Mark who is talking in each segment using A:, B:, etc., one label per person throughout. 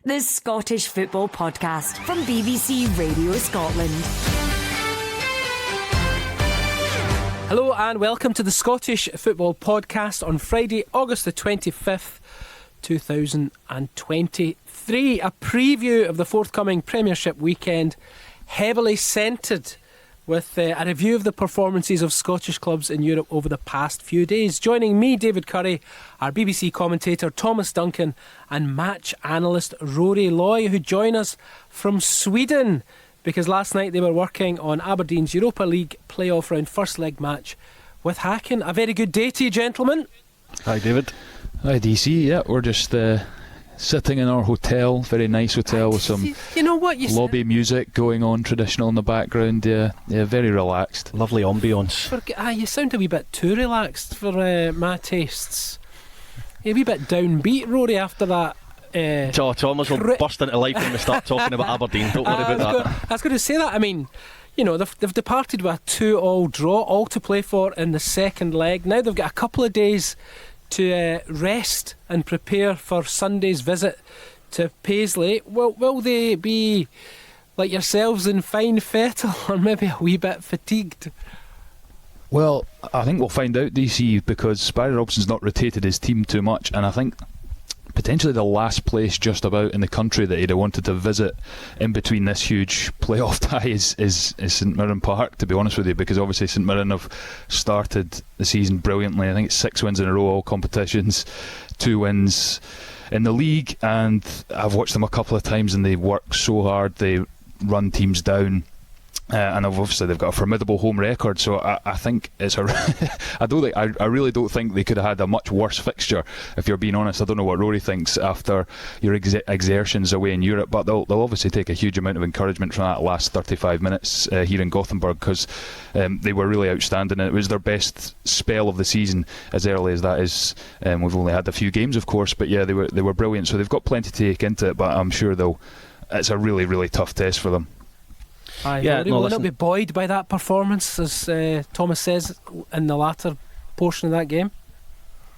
A: The Scottish Football Podcast from BBC Radio Scotland.
B: Hello and welcome to the Scottish Football Podcast on Friday, August the 25th, 2023. A preview of the forthcoming Premiership weekend, heavily centred with a review of the performances of Scottish clubs in Europe over the past few days. Joining me, David Currie, our BBC commentator Thomas Duncan and match analyst Rory Loy, who join us from Sweden because last night they were working on Aberdeen's Europa League playoff round first leg match with Häcken. A very good day to you, gentlemen.
C: Hi, David.
D: Hi, DC. Yeah, we're just sitting in our hotel, very nice hotel with some lobby music going on, traditional in the background. Yeah, very relaxed.
C: Lovely ambience.
B: You sound a wee bit too relaxed for my tastes. You're a wee bit downbeat, Rory, after that.
C: Thomas will burst into life when we start talking about Aberdeen. Don't worry about that.
B: I was going to say that. I mean, you know, they've departed with a 2-2 draw, all to play for in the second leg. Now they've got a couple of days to rest and prepare for Sunday's visit to Paisley. Will they be like yourselves in fine fettle or maybe a wee bit fatigued?
D: Well, I think we'll find out, DC, because Barry Robson's not rotated his team too much, and I think potentially the last place just about in the country that he'd have wanted to visit in between this huge playoff tie is St Mirren Park, to be honest with you, because obviously St Mirren have started the season brilliantly. I think it's 6 wins in a row, all competitions, 2 wins in the league, and I've watched them a couple of times and they work so hard, they run teams down. And obviously they've got a formidable home record, so I think it's I really don't think they could have had a much worse fixture, if you're being honest. I don't know what Rory thinks after your exertions away in Europe, but they'll obviously take a huge amount of encouragement from that last 35 minutes here in Gothenburg, because they were really outstanding. It was their best spell of the season, as early as that is. We've only had a few games, of course, but yeah, they were brilliant. So they've got plenty to take into it, but I'm sure it's a really, really tough test for them.
B: Will not be buoyed by that performance, as Thomas says, in the latter portion of that game?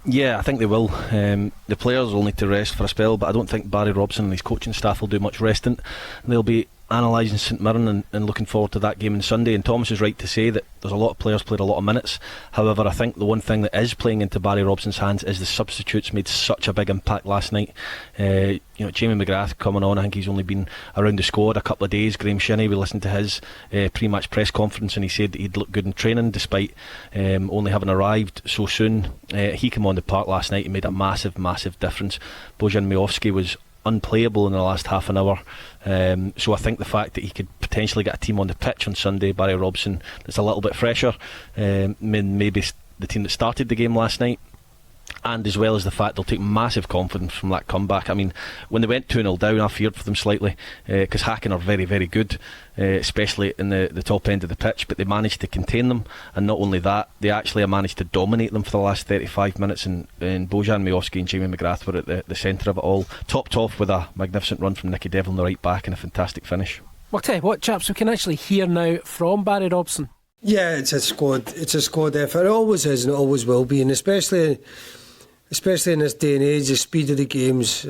C: Yeah, I think they will. The players will need to rest for a spell, but I don't think Barry Robson and his coaching staff will do much resting. They'll be analysing St Mirren and looking forward to that game on Sunday. And Thomas is right to say that there's a lot of players played a lot of minutes. However, I think the one thing that is playing into Barry Robson's hands is the substitutes made such a big impact last night. Jamie McGrath coming on, I think he's only been around the squad a couple of days. Graham Shinney, we listened to his pre-match press conference and he said that he'd looked good in training despite only having arrived so soon. He came on the park last night and made a massive difference. Bojan Miovski was unplayable in the last half an hour, so I think the fact that he could potentially get a team on the pitch on Sunday, Barry Robson, that's a little bit fresher, maybe the team that started the game last night, and as well as the fact they'll take massive confidence from that comeback. I mean, when they went 2-0 down, I feared for them slightly, because Häcken are very, very good, especially in the top end of the pitch, but they managed to contain them, and not only that, they actually managed to dominate them for the last 35 minutes, and Bojan Miovski and Jamie McGrath were at the centre of it all, topped off with a magnificent run from Nicky Devlin, the right back, and a fantastic finish.
B: Well, tell you what, chaps, we can actually hear now from Barry Robson.
E: Yeah, it's a squad effort. It always is and it always will be, and especially in this day and age, the speed of the games.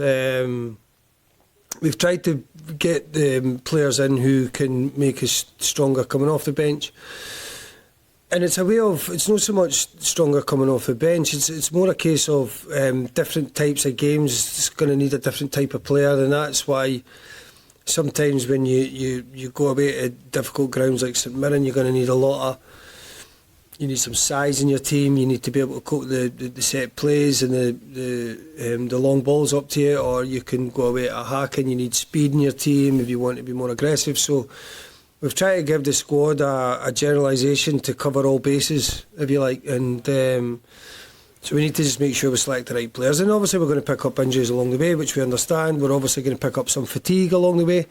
E: We've tried to get the players in who can make us stronger coming off the bench, and it's a way of, it's not so much stronger coming off the bench, it's more a case of different types of games. It's going to need a different type of player, and that's why sometimes when you go away to difficult grounds like St Mirren, you're going to need you need some size in your team. You need to be able to cope the set plays and the long balls up to you, or you can go away at a Häcken. You need speed in your team if you want to be more aggressive. So we've tried to give the squad a generalisation to cover all bases, if you like, and so we need to just make sure we select the right players. And obviously we're going to pick up injuries along the way, which we understand. We're obviously going to pick up some fatigue along the way.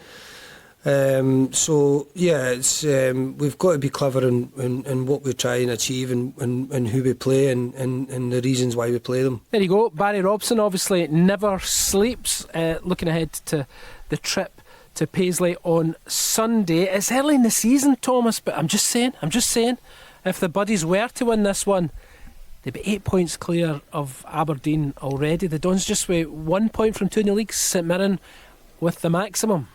E: So yeah, it's we've got to be clever in what we try and achieve and who we play and the reasons why we play them.
B: There you go. Barry Robson obviously never sleeps, looking ahead to the trip to Paisley on Sunday. It's early in the season, Thomas, but I'm just saying if the Buddies were to win this one, they'd be 8 points clear of Aberdeen already. The Dons just with 1 point from two in the league. St Mirren with the maximum.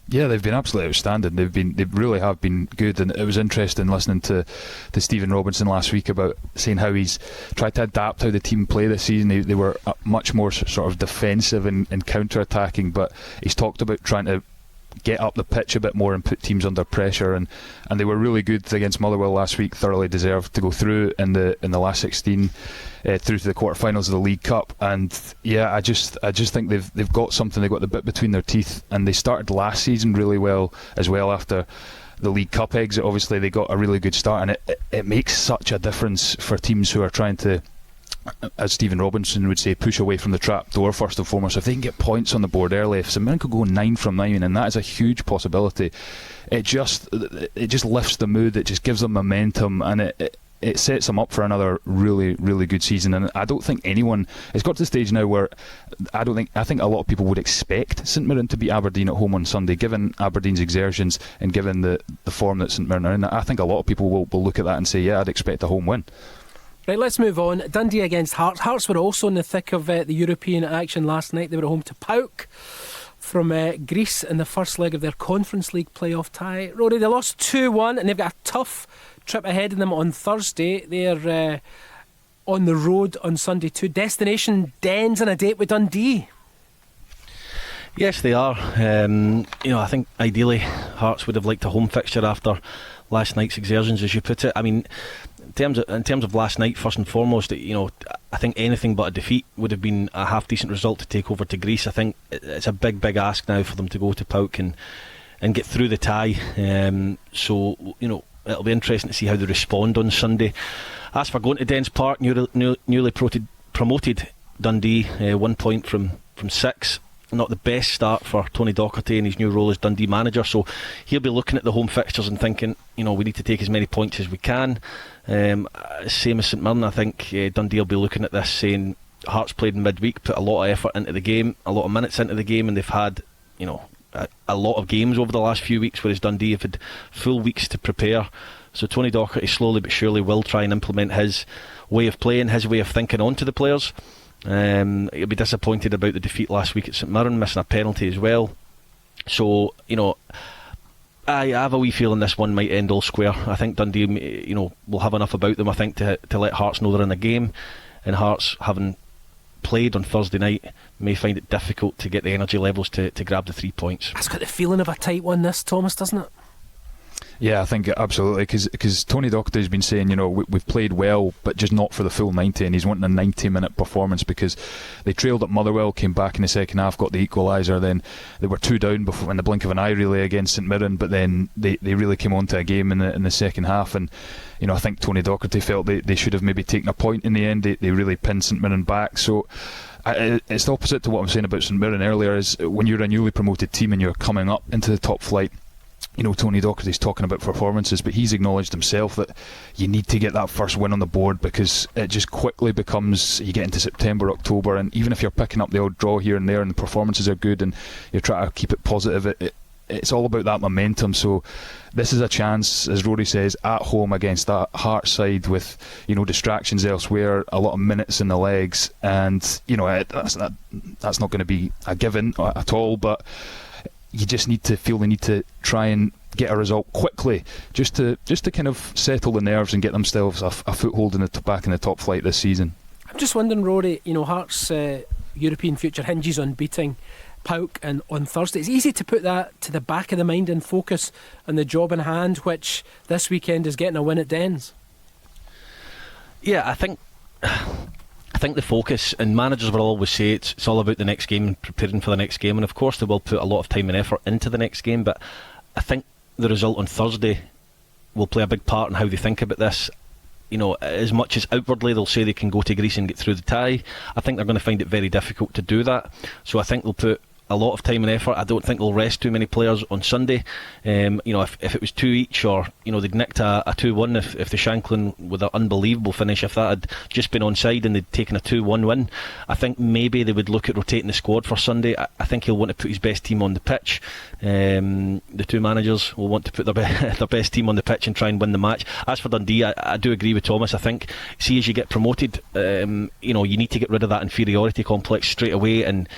D: Yeah, they've been absolutely outstanding. They really have been good, and it was interesting listening to Stephen Robinson last week about saying how he's tried to adapt how the team play this season. They were much more sort of defensive and counter-attacking, but he's talked about trying to get up the pitch a bit more and put teams under pressure, and they were really good against Motherwell last week. Thoroughly deserved to go through in the last 16 through to the quarterfinals of the League Cup. And yeah, I just think they've got something. They've got the bit between their teeth, and they started last season really well as well. After the League Cup exit, obviously they got a really good start, and it makes such a difference for teams who are trying to, as Stephen Robinson would say, push away from the trap door first and foremost. If they can get points on the board early, if St Mirren could go 9 from 9, and that is a huge possibility, it just lifts the mood, it just gives them momentum, and it sets them up for another really, really good season. And I don't think it's got to the stage now where I think a lot of people would expect St Mirren to beat Aberdeen at home on Sunday, given Aberdeen's exertions and given the form that St Mirren are in. I think a lot of people will look at that and say, yeah, I'd expect a home win.
B: Right, let's move on. Dundee against Hearts. Hearts were also in the thick of the European action last night. They were at home to PAOK from Greece in the first leg of their Conference League playoff tie. Rory, they lost 2-1, and they've got a tough trip ahead of them on Thursday. They're on the road on Sunday too. Destination Dens and a date with Dundee.
C: Yes, they are. I think ideally Hearts would have liked a home fixture after last night's exertions, as you put it. I mean, in terms of last night, first and foremost, I think anything but a defeat would have been a half decent result to take over to Greece. I think it's a big ask now for them to go to PAOK and get through the tie. So it'll be interesting to see how they respond on Sunday. As for going to Dens Park, newly promoted Dundee, 1 point from 6. Not the best start for Tony Docherty in his new role as Dundee manager, so he'll be looking at the home fixtures and thinking, we need to take as many points as we can. Same as St Mirren, I think Dundee will be looking at this saying Hearts played in midweek, put a lot of effort into the game, a lot of minutes into the game, and they've had a lot of games over the last few weeks, whereas Dundee have had full weeks to prepare. So Tony Docherty slowly but surely will try and implement his way of playing, his way of thinking onto the players. He'll be disappointed about the defeat last week at St Mirren, missing a penalty as well. So I have a wee feeling this one might end all square. I think Dundee will have enough about them, I think, to let Hearts know they're in the game, and Hearts, having played on Thursday night, may find it difficult to get the energy levels to grab the 3 points.
B: It's got the feeling of a tight one, this, Thomas, doesn't it?
D: Yeah, I think absolutely, because Tony Docherty's been saying, we've played well, but just not for the full 90, and he's wanting a 90-minute performance because they trailed at Motherwell, came back in the second half, got the equaliser, then they were 2 down before in the blink of an eye really against St Mirren, but then they really came on to a game in the second half, and I think Tony Docherty felt they should have maybe taken a point in the end. They really pinned St Mirren back, so it's the opposite to what I'm saying about St Mirren earlier. Is when you're a newly promoted team and you're coming up into the top flight, Tony Docherty's talking about performances, but he's acknowledged himself that you need to get that first win on the board, because it just quickly becomes, you get into September, October, and even if you're picking up the odd draw here and there and the performances are good and you're trying to keep it positive, it's all about that momentum. So this is a chance, as Rory says, at home against that Hearts side with distractions elsewhere, a lot of minutes in the legs, and that's not going to be a given at all, but you just need to feel the need to try and get a result quickly, just to kind of settle the nerves and get themselves a foothold back in the top flight this season.
B: I'm just wondering, Rory, Hearts' European future hinges on beating PAOK and on Thursday. It's easy to put that to the back of the mind and focus on the job in hand, which this weekend is getting a win at Dens.
C: Yeah, I think the focus, and managers will always say it's all about the next game and preparing for the next game, and of course they will put a lot of time and effort into the next game, but I think the result on Thursday will play a big part in how they think about this. As much as outwardly they'll say they can go to Greece and get through the tie, I think they're going to find it very difficult to do that. So I think they'll put a lot of time and effort. I don't think they'll rest too many players on Sunday. If it was 2 each, or they'd nicked a 2-1 if the Shanklin with an unbelievable finish, if that had just been onside and they'd taken a 2-1 win, I think maybe they would look at rotating the squad for Sunday. I think he'll want to put his best team on the pitch. The two managers will want to put their best team on the pitch and try and win the match. As for Dundee, I do agree with Thomas. I think, see, as you get promoted, you need to get rid of that inferiority complex straight away, and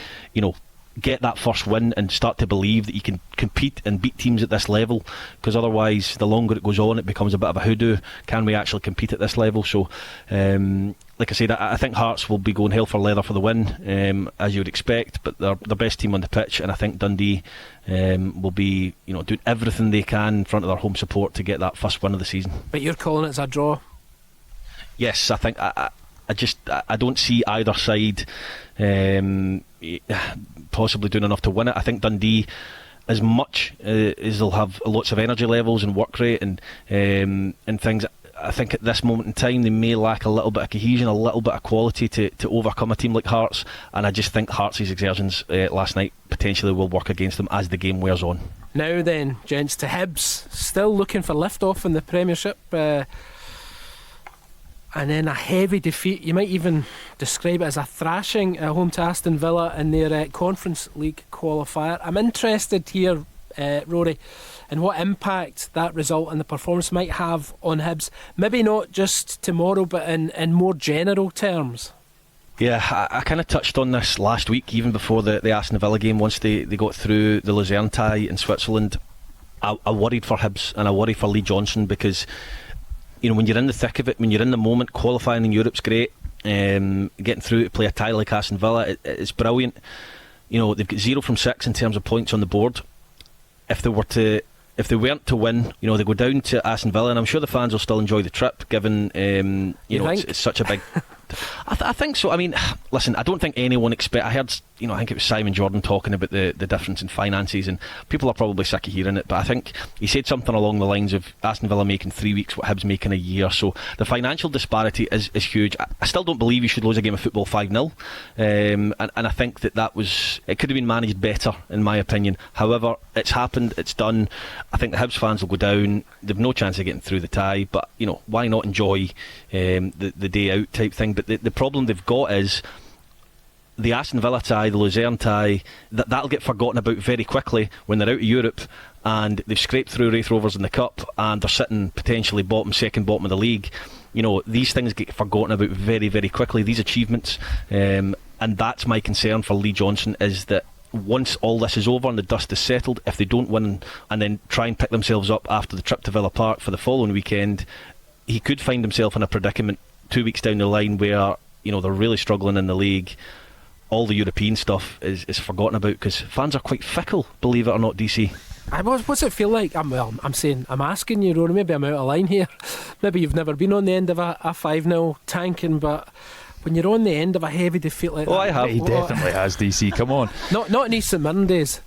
C: get that first win and start to believe that you can compete and beat teams at this level, because otherwise the longer it goes on it becomes a bit of a hoodoo. Can we actually compete at this level? So like I said, I think Hearts will be going hell for leather for the win, as you would expect, but they're the best team on the pitch, and I think Dundee will be doing everything they can in front of their home support to get that first win of the season.
B: But you're calling it as a draw?
C: Yes, I think I don't see either side possibly doing enough to win it. I think Dundee, as much as they'll have lots of energy levels and work rate and things, I think at this moment in time they may lack a little bit of cohesion, a little bit of quality to overcome a team like Hearts, and I just think Hearts' exertions last night potentially will work against them as the game wears on.
B: Now then, gents, to Hibs, still looking for lift-off in the Premiership, and then a heavy defeat. You might even describe it as a thrashing at home to Aston Villa in their Conference League qualifier. I'm interested here, Rory, in what impact that result and the performance might have on Hibs. Maybe not just tomorrow, but in more general terms.
C: Yeah, I kind of touched on this last week, even before the Aston Villa game. Once they got through the Luzerne tie in Switzerland, I worried for Hibs and I worried for Lee Johnson, because when you're in the thick of it, when you're in the moment, qualifying in Europe's great, getting through to play a tie like Aston Villa, it's brilliant. They've got 0 from 6 in terms of points on the board. If they weren't to win, they go down to Aston Villa, and I'm sure the fans will still enjoy the trip, given it's such a big. I think so. I mean, listen, I don't think anyone I heard, I think it was Simon Jordan talking about the difference in finances, and people are probably sick of hearing it, but I think he said something along the lines of Aston Villa making 3 weeks what Hibs make in a year. So the financial disparity is huge. I still don't believe you should lose a game of football 5-0, and I think it could have been managed better, in my opinion. However, it's happened, it's done. I think the Hibs fans will go down. They've no chance of getting through the tie, but why not enjoy the day out type thing? But the problem they've got is the Aston Villa tie, the Luzerne tie, that'll get forgotten about very quickly when they're out of Europe and they've scraped through Wraith Rovers in the Cup and they're sitting potentially second bottom of the league. These things get forgotten about very, very quickly, these achievements, and that's my concern for Lee Johnson, is that once all this is over and the dust is settled, if they don't win and then try and pick themselves up after the trip to Villa Park for the following weekend, he could find himself in a predicament 2 weeks down the line where they're really struggling in the league. All the European stuff is forgotten about, because fans are quite fickle, believe it or not, DC.
B: What's it feel like? I'm asking you, Rory, maybe I'm out of line here. Maybe you've never been on the end of a 5-0 tanking, but when you're on the end of a heavy defeat like that...
C: I have.
D: He definitely has, DC, come on.
B: Not in East St Mirren days.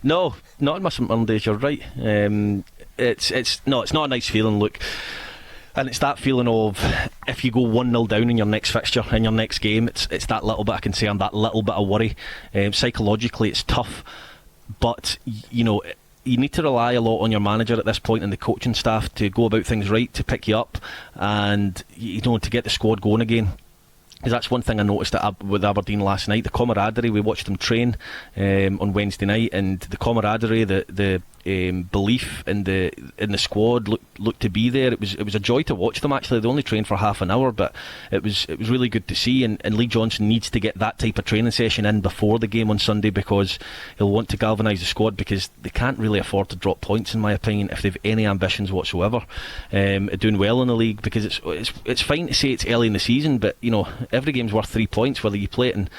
C: No, not in my St Mirren days, you're right. It's not a nice feeling, look. And it's that feeling of, if you go 1-0 down in your next fixture, in your next game, it's that little bit of concern, that little bit of worry. Psychologically it's tough, but you need to rely a lot on your manager at this point and the coaching staff to go about things right, to pick you up and to get the squad going again. Because that's one thing I noticed with Aberdeen last night, the camaraderie. We watched them train on Wednesday night, and the camaraderie, the belief in the squad looked to be there. It was a joy to watch them. Actually, they only trained for half an hour, but it was really good to see. And Lee Johnson needs to get that type of training session in before the game on Sunday, because he'll want to galvanise the squad, because they can't really afford to drop points, in my opinion, if they've any ambitions whatsoever doing well in the league. Because it's fine to say it's early in the season, but every game's worth 3 points, whether you play it in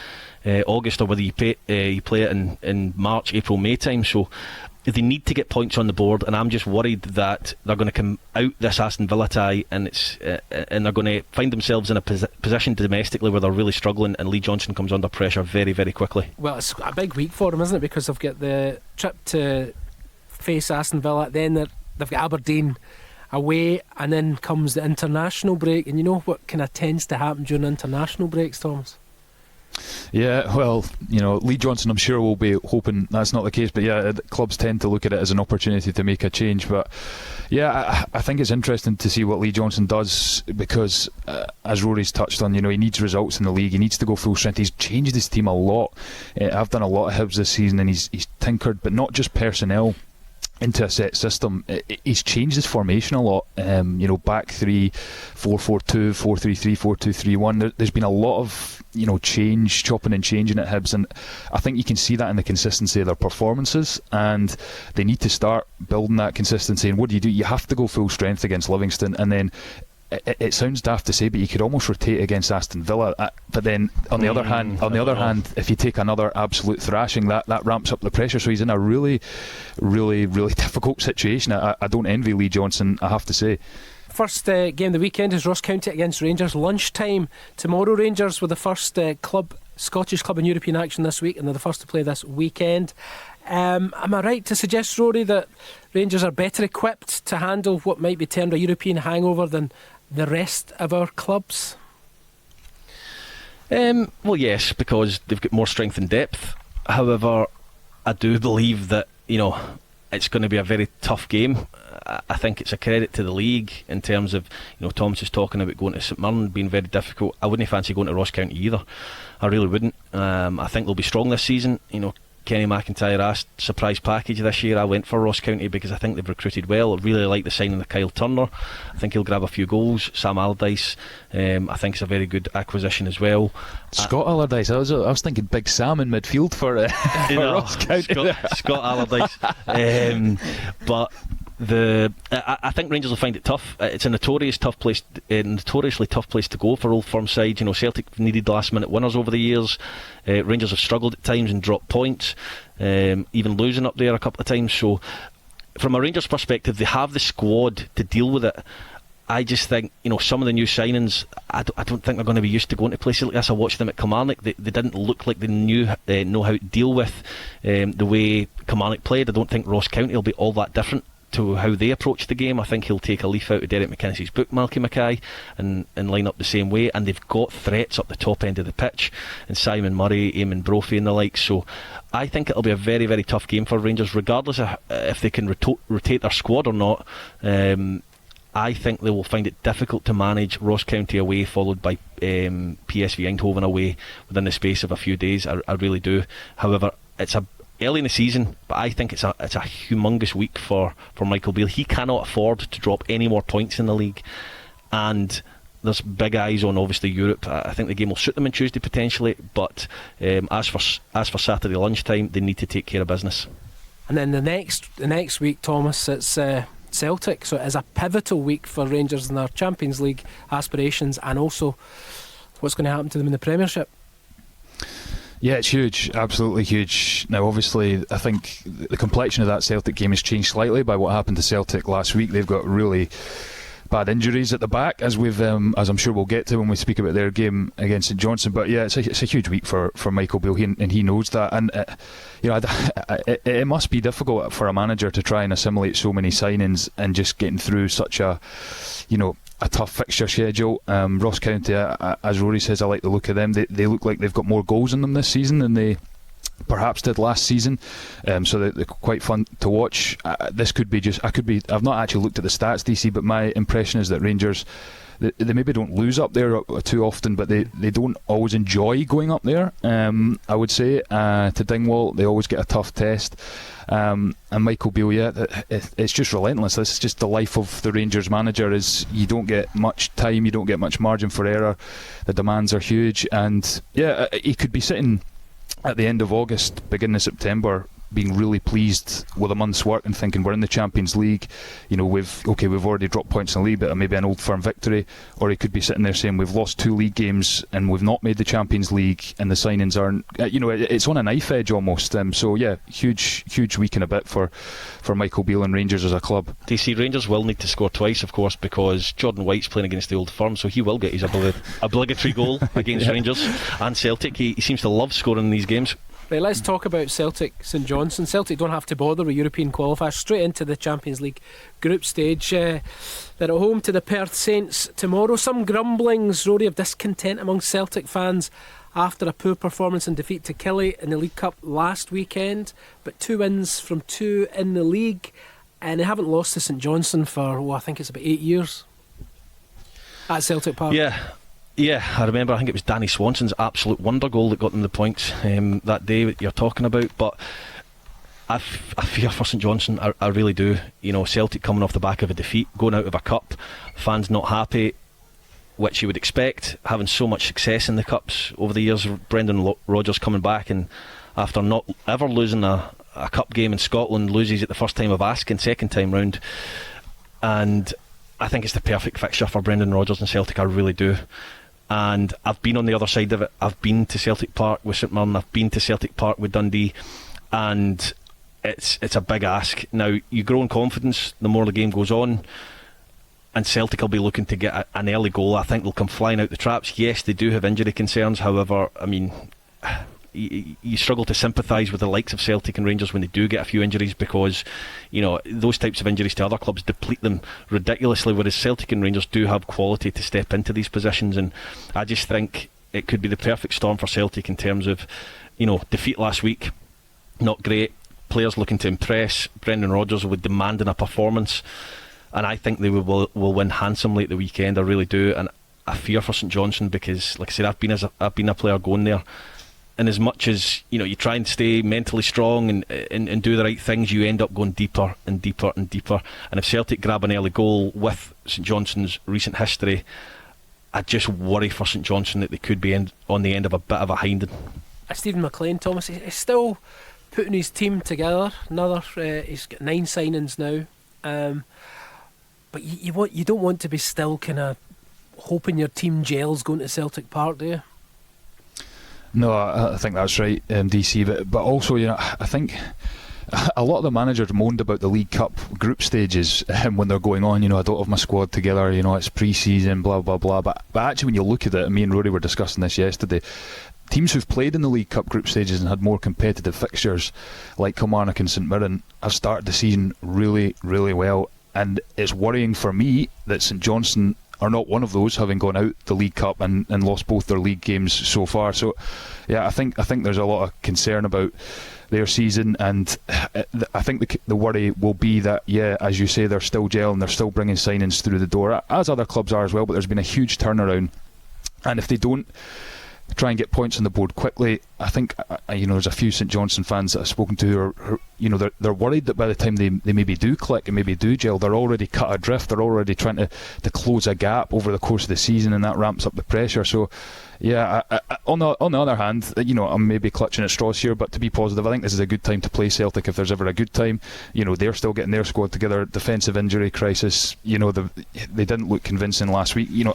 C: August or whether you play it in March, April, May time. So they need to get points on the board, and I'm just worried that they're going to come out this Aston Villa tie and they're going to find themselves in a position domestically where they're really struggling, and Lee Johnson comes under pressure very, very quickly. Well,
B: it's a big week for them, isn't it? Because they've got the trip to face Aston Villa, then they've got Aberdeen away, and then comes the international break. And you know what kind of tends to happen during international breaks, Thomas?
D: Yeah, well, Lee Johnson, I'm sure, will be hoping that's not the case, but yeah, clubs tend to look at it as an opportunity to make a change. But yeah, I think it's interesting to see what Lee Johnson does, because as Rory's touched on, he needs results in the league. He needs to go full strength. He's changed his team a lot. I've done a lot of Hibs this season, and he's tinkered, but not just personnel. into a set system. He's changed his formation a lot. Back 3, 4-4-2, 4-3-3, 4-2-3-1. There's been a lot of change, chopping and changing at Hibs, and I think you can see that in the consistency of their performances, and they need to start building that consistency. And what do? You have to go full strength against Livingston, and then it sounds daft to say, but you could almost rotate against Aston Villa. But then, on the other hand, if you take another absolute thrashing, that ramps up the pressure. So he's in a really, really, really difficult situation. I don't envy Lee Johnson, I have to say.
B: First game of the weekend is Ross County against Rangers. Lunchtime tomorrow. Rangers were the first Scottish club in European action this week, and they're the first to play this weekend. Am I right to suggest, Rory, that Rangers are better equipped to handle what might be termed a European hangover than the rest of our clubs?
C: Well, yes, because they've got more strength and depth. However, I do believe that it's going to be a very tough game. I think it's a credit to the league in terms of Thomas is talking about going to St Mirren being very difficult. I wouldn't fancy going to Ross County either. I really wouldn't. I think they'll be strong this season. Kenny McIntyre asked surprise package this year. I went for Ross County because I think they've recruited well. I really like the signing of Kyle Turner. I think he'll grab a few goals. Sam Allardyce, I think it's a very good acquisition as well.
D: Scott Allardyce. I was thinking Big Sam in midfield for Ross County.
C: Scott Allardyce. But I think Rangers will find it tough. It's a notoriously tough place to go for Old Firm side. Celtic needed last minute winners over the years. Rangers have struggled at times and dropped points, even losing up there a couple of times. So from a Rangers perspective, they have the squad to deal with it. I just think some of the new signings, I don't think they're going to be used to going to places like this. I watched them at Kilmarnock. They didn't look like they know how to deal with the way Kilmarnock played. I don't think Ross County will be all that different to how they approach the game. I think he'll take a leaf out of Derek McKinney's book, Malky Mackay, and line up the same way. And they've got threats up the top end of the pitch, and Simon Murray, Eamon Brophy and the like. So I think it'll be a very, very tough game for Rangers, regardless of if they can rotate their squad or not. I think they will find it difficult to manage Ross County away, followed by PSV Eindhoven away within the space of a few days. I really do. However, it's early in the season, but I think it's a humongous week for Michael Beale. He cannot afford to drop any more points in the league, and there's big eyes on obviously Europe. I think the game will suit them on Tuesday potentially, but as for Saturday lunchtime, they need to take care of business.
B: And then the next week, Thomas, it's Celtic, so it is a pivotal week for Rangers in their Champions League aspirations, and also what's going to happen to them in the Premiership.
D: Yeah, it's huge, absolutely huge. Now, obviously, I think the complexion of that Celtic game has changed slightly by what happened to Celtic last week. They've got really bad injuries at the back, as I'm sure we'll get to when we speak about their game against St Johnstone. But yeah, it's a huge week for Michael Beale, and he knows that. And it must be difficult for a manager to try and assimilate so many signings and just getting through such a tough fixture schedule. Ross County, as Rory says, I like the look of them. They look like they've got more goals in them this season than they perhaps did last season, so they're quite fun to watch. This could be I've not actually looked at the stats, DC, but my impression is that Rangers, they maybe don't lose up there too often, but they don't always enjoy going up there. I would say to Dingwall, they always get a tough test. And Michael Beale, it's just relentless. This is just the life of the Rangers manager. Is you don't get much time, you don't get much margin for error. The demands are huge, and he could be sitting at the end of August, beginning of September, being really pleased with a month's work and thinking we're in the Champions League. We've already dropped points in the league, but maybe an Old Firm victory. Or he could be sitting there saying we've lost 2 league games and we've not made the Champions League, and the signings aren't. It's on a knife edge almost. So yeah, huge week and a bit for Michael Beale and Rangers as a club.
C: DC, Rangers will need to score twice, of course, because Jordan White's playing against the Old Firm, so he will get his obligatory goal against Rangers and Celtic. He seems to love scoring in these games.
B: Right, let's talk about Celtic St Johnstone. Celtic don't have to bother with European qualifiers, straight into the Champions League group stage. They're at home to the Perth Saints tomorrow. Some grumblings, Rory, of discontent among Celtic fans after a poor performance and defeat to Currie in the League Cup last weekend, but 2 wins from 2 in the league, and they haven't lost to St Johnstone for I think it's about 8 years at Celtic Park.
C: Yeah, I remember, I think it was Danny Swanson's absolute wonder goal that got them the points that day that you're talking about. But I fear for St Johnstone. I really do. You know, Celtic coming off the back of a defeat, going out of a cup, fans not happy, which you would expect, having so much success in the cups over the years. Brendan Rodgers coming back, and after not ever losing a cup game in Scotland, loses it the first time of asking, second time round. And I think it's the perfect fixture for Brendan Rodgers and Celtic. I really do. And I've been on the other side of it. I've been to Celtic Park with St Mirren, I've been to Celtic Park with Dundee, and it's a big ask. Now, you grow in confidence the more the game goes on, and Celtic will be looking to get an early goal. I think they'll come flying out the traps. Yes, they do have injury concerns. However, I mean, you struggle to sympathise with the likes of Celtic and Rangers when they do get a few injuries, because, you know, those types of injuries to other clubs deplete them ridiculously, whereas Celtic and Rangers do have quality to step into these positions. And I just think it could be the perfect storm for Celtic in terms of, you know, defeat last week, not great, players looking to impress. Brendan Rodgers will be demanding a performance, and I think they will win handsomely at the weekend. I really do. And I fear for St Johnstone, because, like I said, I've been a player going there, and as much as, you know, you try and stay mentally strong and do the right things, you end up going deeper and deeper and deeper. And if Celtic grab an early goal with St Johnstone's recent history, I just worry for St Johnstone that they could be on the end of a bit of a hiding.
B: Stephen McLean, Thomas, he's still putting his team together. He's got 9 signings now, but you don't want to be still kind of hoping your team gels going to Celtic Park, do you?
D: No, I think that's right, DC. But also, you know, I think a lot of the managers moaned about the League Cup group stages when they're going on. You know, I don't have my squad together. You know, it's pre-season, blah blah blah. But actually, when you look at it, and me and Rory were discussing this yesterday, teams who've played in the League Cup group stages and had more competitive fixtures, like Kilmarnock and St Mirren, have started the season really, really well. And it's worrying for me that St Johnstone are not one of those, having gone out the League Cup and lost both their league games so far. So, yeah, I think there's a lot of concern about their season, and I think the worry will be that, yeah, as you say, they're still gelling, they're still bringing signings through the door, as other clubs are as well. But there's been a huge turnaround, and if they don't try and get points on the board quickly, I think, you know, there's a few St Johnstone fans that I've spoken to who are you know, they're worried that by the time they maybe do click and maybe do gel, they're already cut adrift, they're already trying to close a gap over the course of the season, and that ramps up the pressure. So yeah, on the other hand, you know, I'm maybe clutching at straws here, but to be positive, I think this is a good time to play Celtic if there's ever a good time. You know, they're still getting their squad together, defensive injury crisis, you know, they didn't look convincing last week. You know,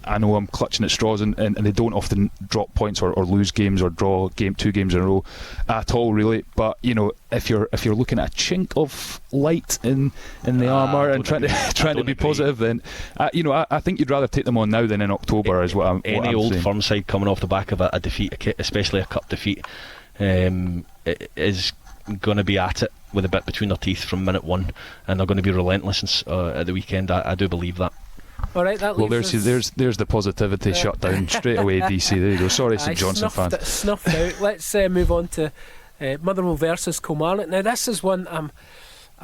D: I know I'm clutching at straws, and they don't often drop points or lose games or draw 2 games in a row at all, really. But, you know, if you're looking at a chink of light in the armour and trying to be positive, then you know, I think you'd rather take them on now than in October, is what I'm
C: any
D: what I'm
C: old
D: saying.
C: firm side coming off the back of a defeat, especially a cup defeat, it is going to be at it with a bit between their teeth from minute one, and they're going to be relentless at the weekend. I do believe that.
B: All right, that leaves
D: there's the positivity shut down straight away. DC, there you go. Sorry, St Johnstone fans.
B: Snuffed out. Let's move on to Motherwell versus Kilmarnock. Now, this is one I'm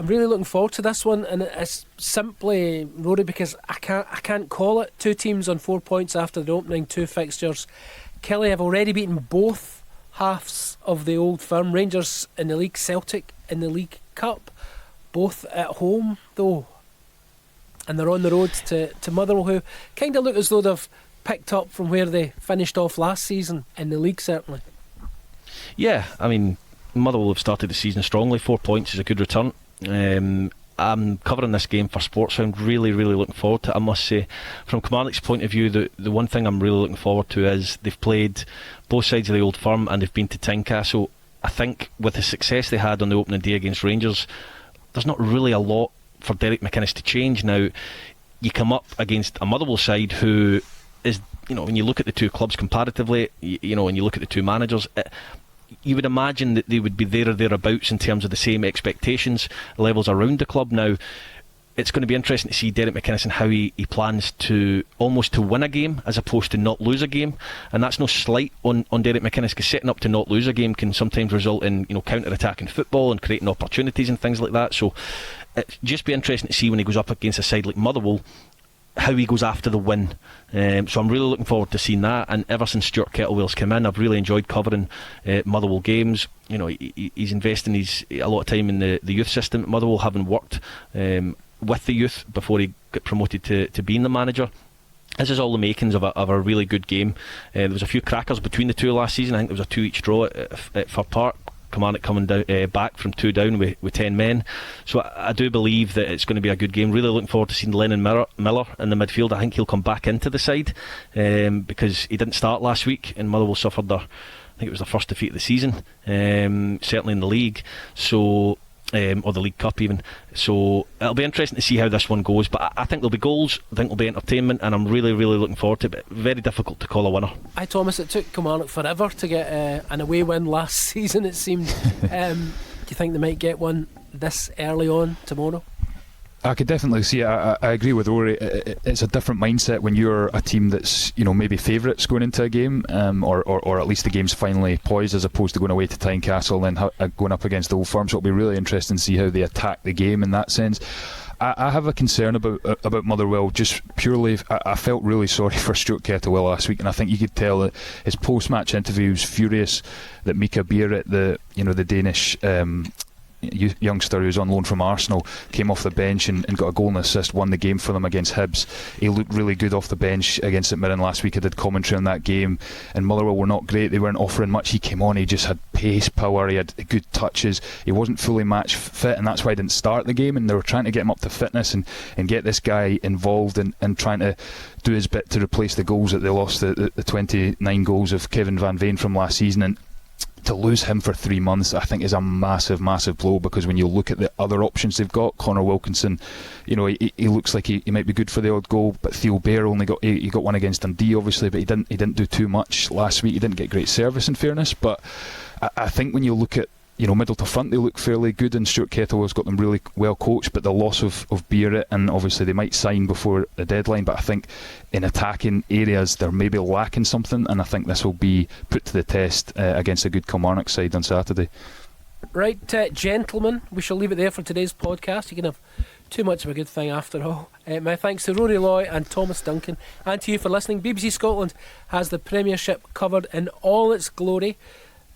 B: really looking forward to. This one, and it's simply, Rory, because I can't call it. 2 teams on 4 points after the opening 2 fixtures. Kelly have already beaten both halves of the old firm. Rangers in the league, Celtic in the League Cup, both at home though. And they're on the road to Motherwell, who kind of look as though they've picked up from where they finished off last season in the league, certainly. Yeah,
C: I mean, Motherwell have started the season strongly. 4 points is a good return. I'm covering this game for Sportsound. Really, really looking forward to it, I must say. From Kilmarnock's point of view, the one thing I'm really looking forward to is they've played both sides of the old firm and they've been to Tynecastle. I think with the success they had on the opening day against Rangers, there's not really a lot for Derek McInnes to change. Now, you come up against a Motherwell side who is, you know, when you look at the two clubs comparatively, you know, when you look at the two managers, you would imagine that they would be there or thereabouts in terms of the same expectations levels around the club. Now, it's going to be interesting to see Derek McInnes and how he plans to almost to win a game as opposed to not lose a game. And that's no slight on Derek McInnes, because setting up to not lose a game can sometimes result in, you know, counter-attacking football and creating opportunities and things like that. So it'd just be interesting to see when he goes up against a side like Motherwell, how he goes after the win. So I'm really looking forward to seeing that. And ever since Stuart Kettlewell's come in, I've really enjoyed covering Motherwell games. You know, he's investing a lot of time in the youth system at Motherwell, having worked with the youth before he got promoted to being the manager. This is all the makings of a really good game. There was a few crackers between the two last season. I think there was a 2-each draw at Fir Park. Kilmarnock coming down, back from 2 down with 10 men. So I do believe that it's going to be a good game. Really looking forward to seeing Lennon Miller in the midfield. I think he'll come back into the side because he didn't start last week, and Motherwell suffered I think it was their first defeat of the season, certainly in the league. So or the League Cup even. So it'll be interesting to see how this one goes, but I think there'll be goals, I think there'll be entertainment, and I'm really looking forward to it. But very difficult to call a winner.
B: Hi Thomas, it took Kilmarnock forever to get an away win last season, it seemed. Do you think they might get one this early on tomorrow?
D: I could definitely see it. I agree with Rory. It's a different mindset when you're a team that's, you know, maybe favourites going into a game, or at least the game's finally poised, as opposed to going away to Tynecastle and then going up against the Old Firm. So it'll be really interesting to see how they attack the game in that sense. I have a concern about Motherwell. Just purely, I felt really sorry for Stuart Kettlewell last week, and I think you could tell that his post-match interview was furious that Mika Bierut, the Danish youngster who's on loan from Arsenal, came off the bench and got a goal and assist, won the game for them against Hibs. He looked really good off the bench against St Mirren last week. I did commentary on that game, and Motherwell were not great. They weren't offering much. He came on, he just had pace, power, he had good touches. He wasn't fully match fit, and that's why he didn't start the game, and they were trying to get him up to fitness and get this guy involved and trying to do his bit to replace the goals that they lost, the 29 goals of Kevin Van Veen from last season. And to lose him for 3 months, I think, is a massive blow, because when you look at the other options they've got, Connor Wilkinson, you know, he looks like he might be good for the odd goal, but Theo Bair only got one against Dundee, obviously, but he didn't do too much last week. He didn't get great service, in fairness, but I think when you look at, you know, middle to front, they look fairly good, and Stuart Kettlewell's got them really well coached. But the loss of Bierut, and obviously they might sign before the deadline, but I think in attacking areas they're maybe lacking something, and I think this will be put to the test against a good Kilmarnock side on Saturday. Right,
B: gentlemen, we shall leave it there for today's podcast. You can have too much of a good thing after all. My thanks to Rory Loy and Thomas Duncan, and to you for listening. BBC Scotland has the Premiership covered in all its glory,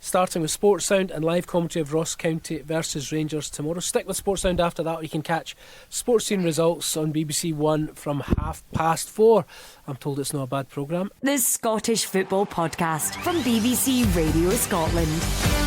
B: starting with Sports Sound and live commentary of Ross County versus Rangers tomorrow. Stick with Sports Sound after that, or you can catch Sports Scene results on BBC One from 4:30. I'm told it's not a bad programme.
A: The Scottish Football Podcast from BBC Radio Scotland.